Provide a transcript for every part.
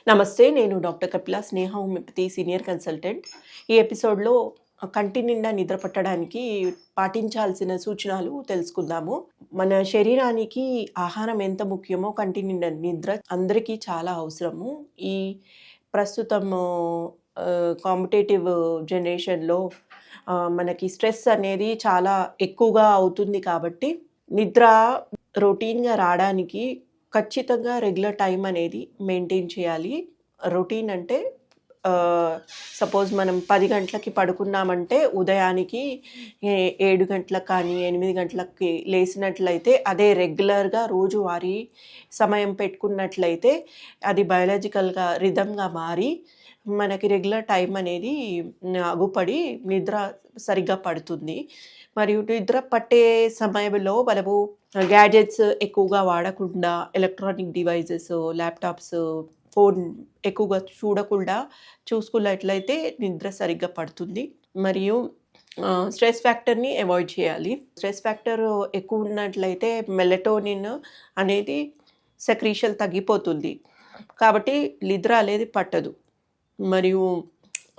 నమస్తే. నేను డాక్టర్ కపిల స్నేహ homeopathy senior consultant. ఈ ఎపిసోడ్‌లో కంటి నిండా నిద్ర పట్టడానికి పాటించాల్సిన సూచనలు తెలుసుకుందాము. మన శరీరానికి ఆహారం ఎంత ముఖ్యమో కంటి నిండా నిద్ర అందరికీ చాలా అవసరము. ఈ ప్రస్తుతము కాంపిటేటివ్ జనరేషన్‌లో మనకి స్ట్రెస్ అనేది చాలా ఎక్కువగా అవుతుంది కాబట్టి నిద్ర రొటీన్‌గా రావడానికి ఖచ్చితంగా రెగ్యులర్ టైం అనేది మెయింటైన్ చేయాలి. రొటీన్ అంటే సపోజ్ మనం 10 గంటలకి పడుకున్నామంటే ఉదయానికి 7 గంటలకు కానీ 8 గంటలకి లేసినట్లయితే అదే రెగ్యులర్‌గా రోజువారీ సమయం పెట్టుకున్నట్లయితే అది బయోలాజికల్‌గా రిథమ్‌గా మారి మనకి రెగ్యులర్ టైం అనేది అగుపడి నిద్ర సరిగ్గా పడుతుంది. మరియు నిద్ర పట్టే సమయంలో మనము గ్యాడ్జెట్స్ ఎక్కువగా వాడకుండా ఎలక్ట్రానిక్ డివైజెస్, ల్యాప్‌టాప్స్, ఫోన్ ఎక్కువగా చూడకుండా చూసుకున్నట్లయితే నిద్ర సరిగ్గా పడుతుంది. మరియు స్ట్రెస్ ఫ్యాక్టర్‌ని అవాయిడ్ చేయాలి. స్ట్రెస్ ఫ్యాక్టర్ ఎక్కువ ఉన్నట్లయితే మెలటోనిన్ అనేది సెక్రీషన్ తగ్గిపోతుంది. కాబట్టి నిద్ర అనేది పట్టదు. మరియు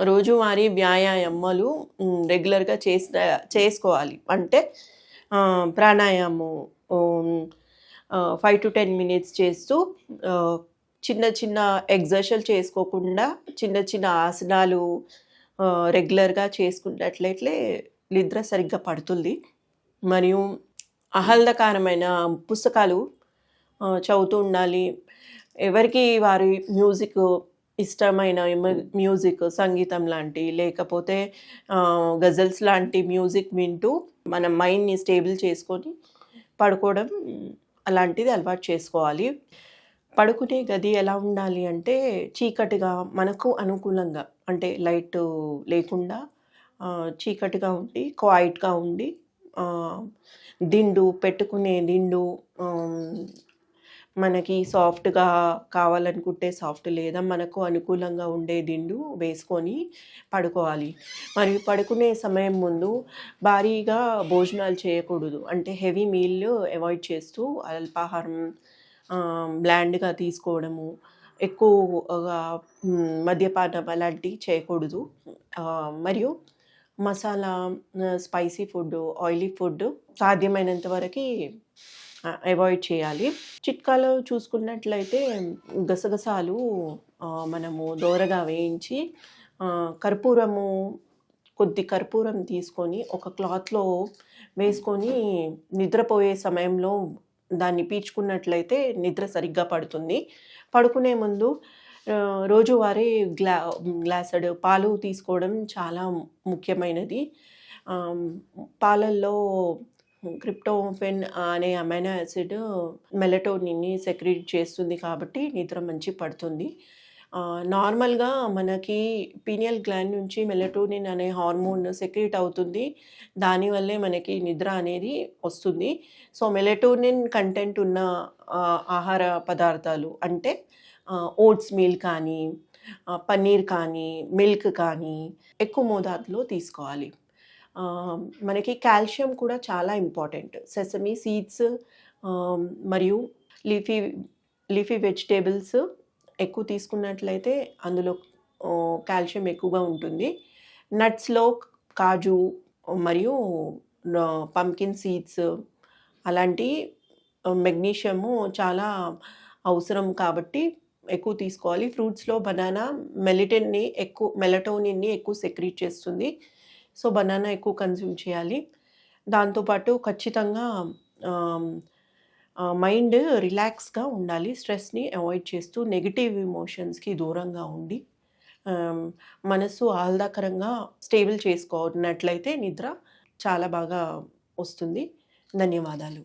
రోజువారీ వ్యాయామాలు రెగ్యులర్‌గా చేసుకోవాలి. అంటే ప్రాణాయామం 5-10 మినిట్స్ చేస్తూ చిన్న చిన్న ఎక్సర్సైజులు చేసుకోకుండా చిన్న చిన్న ఆసనాలు రెగ్యులర్‌గా చేసుకున్నట్లయితే నిద్ర సరిగ్గా పడుతుంది. మరియు ఆహ్లాదకరమైన పుస్తకాలు చదువుతూ ఉండాలి. ఎవరికి వారి మ్యూజిక్ ఇష్టమైన మ్యూజిక్, సంగీతం లాంటి లేకపోతే గజల్స్ లాంటి మ్యూజిక్ వింటూ మన మైండ్‌ని స్టేబుల్ చేసుకొని పడుకోవడం అలాంటిది అలవాటు చేసుకోవాలి. పడుకునే గది ఎలా ఉండాలి అంటే చీకటిగా మనకు అనుకూలంగా అంటే లైట్ లేకుండా చీకటిగా ఉండి క్వైట్‌గా ఉండి దిండు పెట్టుకునే దిండు మనకి సాఫ్ట్‌గా కావాలనుకుంటే సాఫ్ట్ లేదా మనకు అనుకూలంగా ఉండే దిండు వేసుకొని పడుకోవాలి. మరియు పడుకునే సమయం ముందు భారీగా భోజనాలు చేయకూడదు. అంటే హెవీ మీల్ అవాయిడ్ చేస్తూ అల్పాహారం బ్లాండ్‌గా తీసుకోవడము, ఎక్కువగా మద్యపానం అలాంటివి చేయకూడదు. మరియు masala, spicy food, oily food సాధ్యమైనంత వరకి అవాయిడ్ చేయాలి. చిట్కాలో చూసుకున్నట్లయితే గసగసాలు మనము దోరగా వేయించి కొద్ది కర్పూరం తీసుకొని ఒక క్లాత్‌లో వేసుకొని నిద్రపోయే సమయంలో దాన్ని పీల్చుకున్నట్లయితే నిద్ర సరిగ్గా పడుతుంది. పడుకునే ముందు రోజువారీ గ్లాసెడు పాలు తీసుకోవడం చాలా ముఖ్యమైనది. పాలల్లో ట్రిప్టోఫాన్ అనే అమైనో యాసిడ్ మెలటోనిన్‌ని సెక్రీట్ చేస్తుంది కాబట్టి నిద్ర మంచి పడుతుంది. నార్మల్‌గా మనకి పీనియల్ గ్లాండ్ నుంచి మెలటోనిన్ అనే హార్మోన్ సెక్రీట్ అవుతుంది. దానివల్లే మనకి నిద్ర అనేది వస్తుంది. సో, మెలటోనిన్ కంటెంట్ ఉన్న ఆహార పదార్థాలు అంటే ఓట్స్ మీల్ కానీ, పన్నీర్ కానీ, మిల్క్ కానీ ఎక్కువ మోతాదులో తీసుకోవాలి. మనకి కాల్షియం కూడా చాలా ఇంపార్టెంట్. సెసమీ సీడ్స్ మరియు లీఫీ వెజిటేబుల్స్ ఎక్కువ తీసుకున్నట్లయితే అందులో కాల్షియం ఎక్కువగా ఉంటుంది. నట్స్‌లో కాజు మరియు పంకిన్ సీడ్స్ అలాంటి మెగ్నీషియము చాలా అవసరం కాబట్టి ఎక్కువ తీసుకోవాలి. ఫ్రూట్స్‌లో బనానా మెలటోనిన్‌ని ఎక్కువ సెక్రీట్ చేస్తుంది. సో, బనానా ఎక్కువ కన్జ్యూమ్ చేయాలి. దాంతోపాటు ఖచ్చితంగా మైండ్ రిలాక్స్‌గా ఉండాలి. స్ట్రెస్‌ని అవాయిడ్ చేస్తూ నెగెటివ్ ఎమోషన్స్‌కి దూరంగా ఉండి మనసు ఆహ్లాదకరంగా స్టేబుల్ చేసుకున్నట్లయితే నిద్ర చాలా బాగా వస్తుంది. ధన్యవాదాలు.